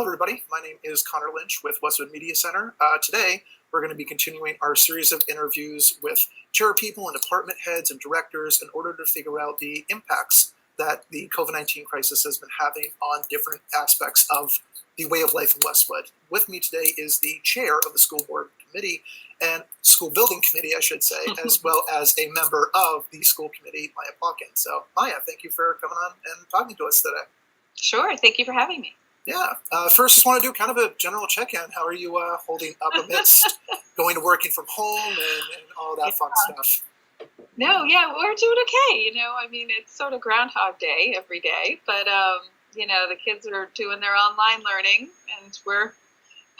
everybody. My name is Connor Lynch with Westwood Media Center. Today, we're going to be continuing our series of interviews with chair people and department heads and directors in order to figure out the impacts that the COVID-19 crisis has been having on different aspects of the way of life in Westwood. With me today is the chair of the school board committee and school building committee, I should say, as well as a member of the school committee, Maya Plotkin. So, Maya, thank you for coming on and talking to us today. Sure. Thank you for having me. Yeah. First, just want to do kind of a general check-in. How are you holding up amidst going to working from home and all that fun stuff? No, yeah, we're doing okay. I mean, it's sort of Groundhog Day every day, but, the kids are doing their online learning, and we're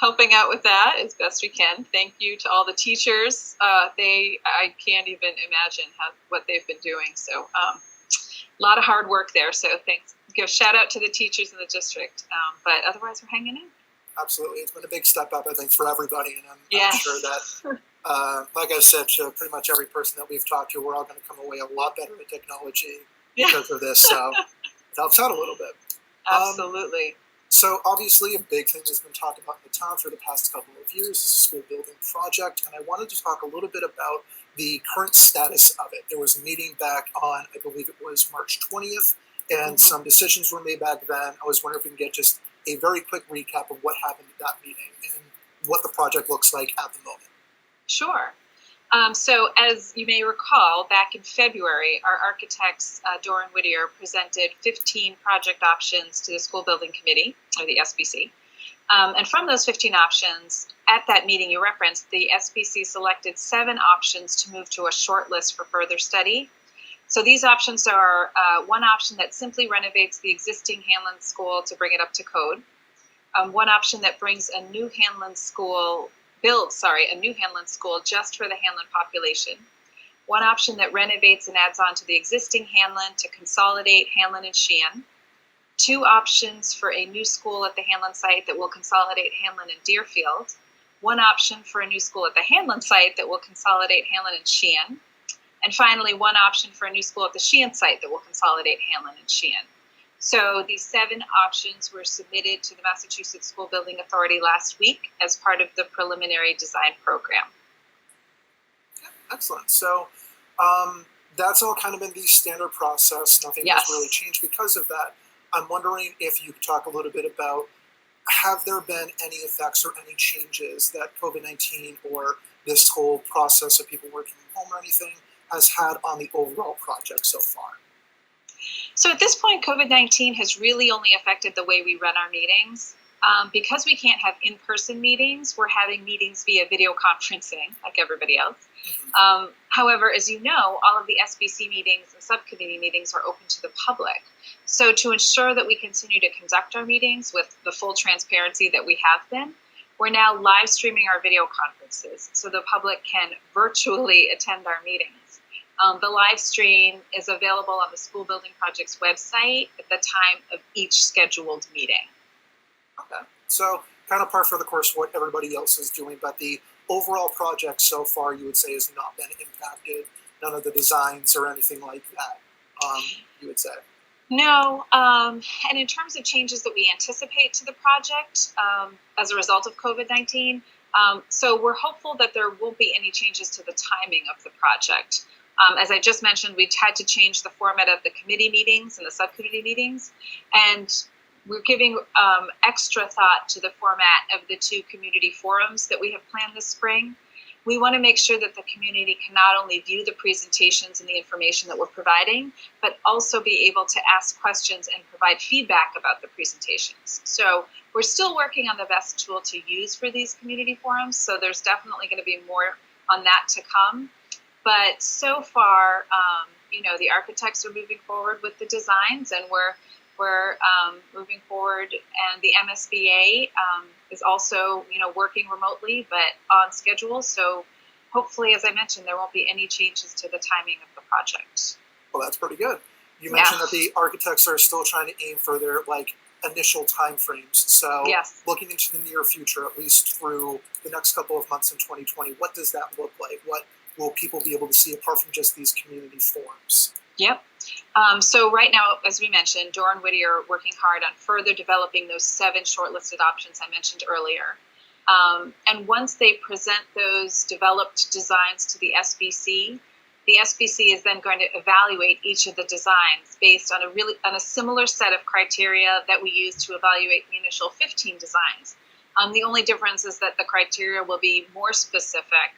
helping out with that as best we can. Thank you to all the teachers. I can't even imagine what they've been doing. So a lot of hard work there. So thanks. Give a shout out to the teachers in the district. But otherwise, we're hanging in. Absolutely. It's been a big step up, I think, for everybody. And I'm sure that, like I said, to pretty much every person that we've talked to, we're all going to come away a lot better at technology because of this. So it helps out a little bit. Absolutely. So obviously a big thing that's been talked about in the town for the past couple of years is the school building project. And I wanted to talk a little bit about the current status of it. There was a meeting back on, I believe it was March 20th, and some decisions were made back then. I was wondering if we can get just a very quick recap of what happened at that meeting and what the project looks like at the moment. Sure. So as you may recall, back in February, our architects, Doran Whittier, presented 15 project options to the School Building Committee, or the SBC. And from those 15 options, at that meeting you referenced, the SBC selected 7 options to move to a short list for further study. So these options are one option that simply renovates the existing Hanlon School to bring it up to code. One option that brings a new Hanlon School just for the Hanlon population. One option that renovates and adds on to the existing Hanlon to consolidate Hanlon and Sheehan. 2 options for a new school at the Hanlon site that will consolidate Hanlon and Deerfield. 1 option for a new school at the Hanlon site that will consolidate Hanlon and Sheehan. And finally, 1 option for a new school at the Sheehan site that will consolidate Hanlon and Sheehan. So these 7 options were submitted to the Massachusetts School Building Authority last week as part of the preliminary design program. Excellent. So that's all kind of been the standard process. Nothing has really changed because of that. I'm wondering if you could talk a little bit about, have there been any effects or any changes that COVID-19 or this whole process of people working from home or anything has had on the overall project so far? So at this point, COVID-19 has really only affected the way we run our meetings. Because we can't have in-person meetings, we're having meetings via video conferencing like everybody else. However, as you know, all of the SBC meetings and subcommittee meetings are open to the public. So to ensure that we continue to conduct our meetings with the full transparency that we have been, we're now live streaming our video conferences so the public can virtually attend our meetings. The live stream is available on the School Building Project's website at the time of each scheduled meeting. Okay, so kind of par for the course what everybody else is doing, but the overall project so far you would say has not been impacted, none of the designs or anything like that, you would say? No, and in terms of changes that we anticipate to the project as a result of COVID-19, so we're hopeful that there won't be any changes to the timing of the project. As I just mentioned, we had to change the format of the committee meetings and the subcommittee meetings, and we're giving extra thought to the format of the 2 community forums that we have planned this spring. We want to make sure that the community can not only view the presentations and the information that we're providing, but also be able to ask questions and provide feedback about the presentations. So we're still working on the best tool to use for these community forums, so there's definitely going to be more on that to come. But so far, the architects are moving forward with the designs, and we're moving forward, and the MSBA is also, working remotely but on schedule. So hopefully, as I mentioned, there won't be any changes to the timing of the project. Well, that's pretty good. You mentioned that the architects are still trying to aim for their initial timeframes. So looking into the near future, at least through the next couple of months in 2020, what does that look like? What will people be able to see apart from just these community forums? Yep. So right now, as we mentioned, Dora and Whittier are working hard on further developing those 7 shortlisted options I mentioned earlier. And once they present those developed designs to the SBC is then going to evaluate each of the designs based on a similar set of criteria that we use to evaluate the initial 15 designs. The only difference is that the criteria will be more specific,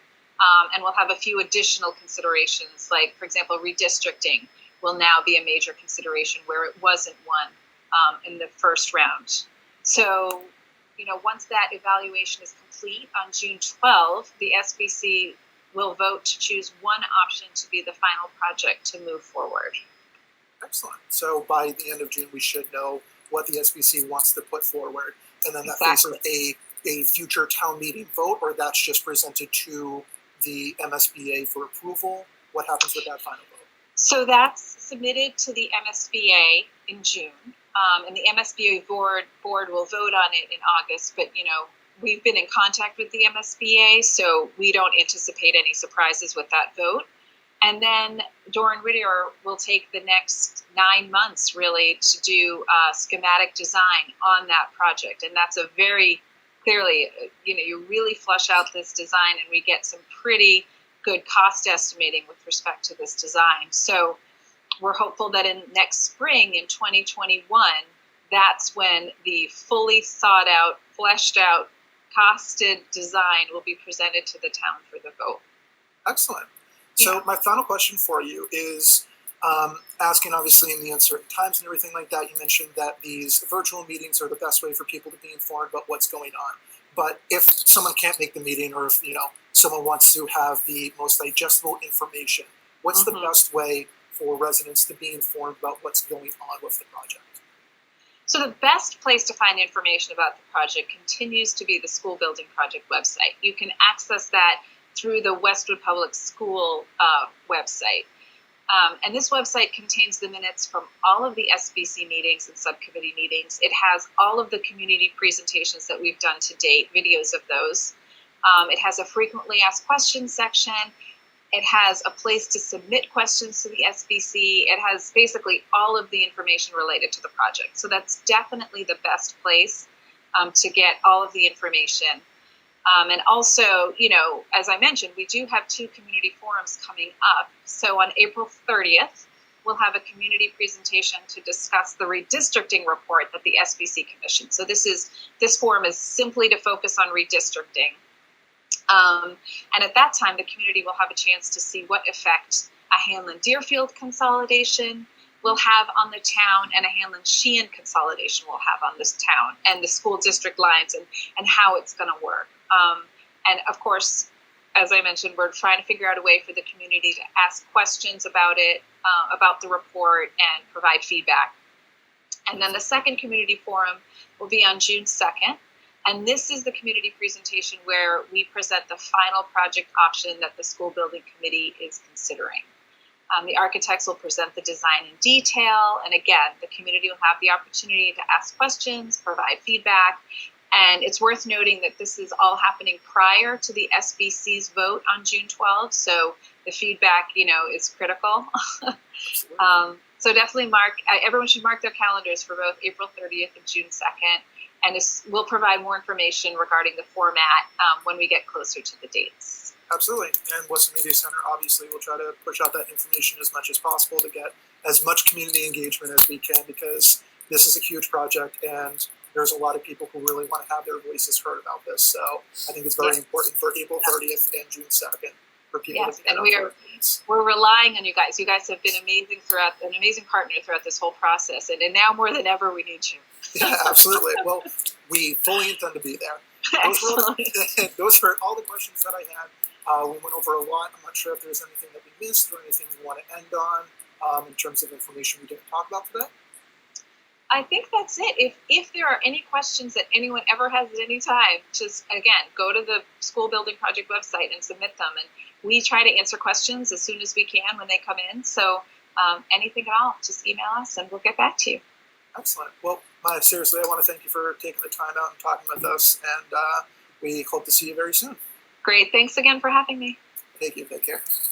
and we'll have a few additional considerations, like, for example, redistricting will now be a major consideration where it wasn't one in the first round. So, once that evaluation is complete on June 12th, the SBC will vote to choose one option to be the final project to move forward. Excellent. So by the end of June, we should know what the SBC wants to put forward, and then that faces a future town meeting vote, or that's just presented to the MSBA for approval. What happens with that final vote? So that's submitted to the MSBA in June, and the MSBA board will vote on it in August. But we've been in contact with the MSBA, so we don't anticipate any surprises with that vote. And then Dora and Whittier will take the next 9 months really to do schematic design on that project, and that's a very clearly, you really flush out this design, and we get some pretty good cost estimating with respect to this design. So we're hopeful that in next spring in 2021, that's when the fully thought out, fleshed out, costed design will be presented to the town for the vote. Excellent. So my final question for you is asking, obviously, in the uncertain times and everything like that, you mentioned that these virtual meetings are the best way for people to be informed about what's going on. But if someone can't make the meeting, or if someone wants to have the most digestible information, what's the best way for residents to be informed about what's going on with the project? So the best place to find information about the project continues to be the school building project website. You can access that through the Westwood Public School website. And this website contains the minutes from all of the SBC meetings and subcommittee meetings. It has all of the community presentations that we've done to date, videos of those. It has a frequently asked questions section. It has a place to submit questions to the SBC. It has basically all of the information related to the project. So that's definitely the best place to get all of the information. And also, as I mentioned, we do have 2 community forums coming up. So on April 30th, we'll have a community presentation to discuss the redistricting report that the SBC commissioned. So this forum is simply to focus on redistricting. And at that time, the community will have a chance to see what effect a Hanlon-Deerfield consolidation will have on the town, and a Hanlon-Sheehan consolidation will have on this town, and the school district lines, and how it's going to work. And of course, as I mentioned, we're trying to figure out a way for the community to ask questions about it, about the report, and provide feedback. And then the second community forum will be on June 2nd. And this is the community presentation where we present the final project option that the school building committee is considering. The architects will present the design in detail. And again, the community will have the opportunity to ask questions, provide feedback. And it's worth noting that this is all happening prior to the SBC's vote on June 12th. So the feedback, is critical. So definitely everyone should mark their calendars for both April 30th and June 2nd. And we'll provide more information regarding the format when we get closer to the dates. Absolutely. And Westwood Media Center, obviously, will try to push out that information as much as possible to get as much community engagement as we can, because this is a huge project and there's a lot of people who really want to have their voices heard about this. So I think it's very important for April 30th and June 2nd for people to get we're relying on you guys. You guys have been an amazing partner throughout this whole process. And now more than ever, we need you. Yeah, absolutely. Well, we fully intend to be there. Those are all the questions that I had. We went over a lot. I'm not sure if there's anything that we missed or anything we want to end on in terms of information we didn't talk about today. I think that's it. If there are any questions that anyone ever has at any time, just, again, go to the school building project website and submit them. And we try to answer questions as soon as we can when they come in. So anything at all, just email us and we'll get back to you. Excellent. Well, Maya, seriously, I want to thank you for taking the time out and talking with us. And we hope to see you very soon. Great. Thanks again for having me. Thank you. Take care.